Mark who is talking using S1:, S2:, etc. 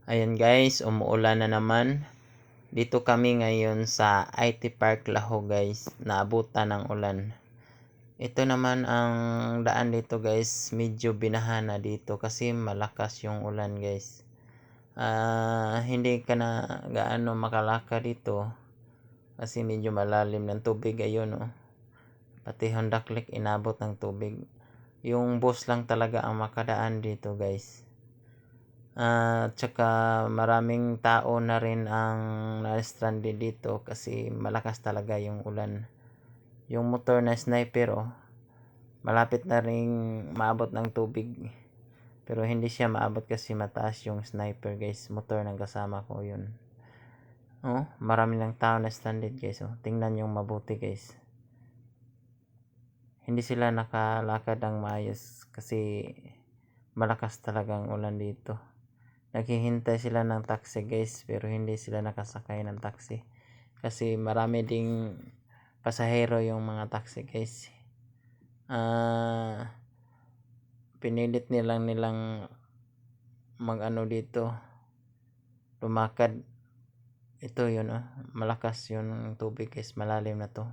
S1: Ayan guys, umuulan na naman. Dito kami ngayon sa IT Park Laho guys, naabutan ng ulan. Ito naman ang daan dito guys, medyo binahana dito kasi malakas yung ulan guys. Hindi ka na gaano makalaka dito kasi medyo malalim ng tubig ayun oh. Pati Honda Click inabot ng tubig. Yung bus lang talaga ang makadaan dito guys. Tsaka maraming tao na rin ang na-stranded dito kasi malakas talaga yung ulan. Yung motor na sniper malapit na ring maabot ng tubig. Pero hindi siya maabot kasi mataas yung sniper guys. Motor ng kasama ko yun. Marami lang tao na stranded guys. Tingnan yung mabuti guys. Hindi sila nakalakad ng maayos kasi malakas talagang ulan dito. Naghihintay sila ng taxi guys pero hindi sila nakasakay ng taxi kasi marami ding pasahero yung mga taxi guys. Pinilit nilang mag-ano dito, lumakad. Ito yun malakas yung tubig guys, malalim na to.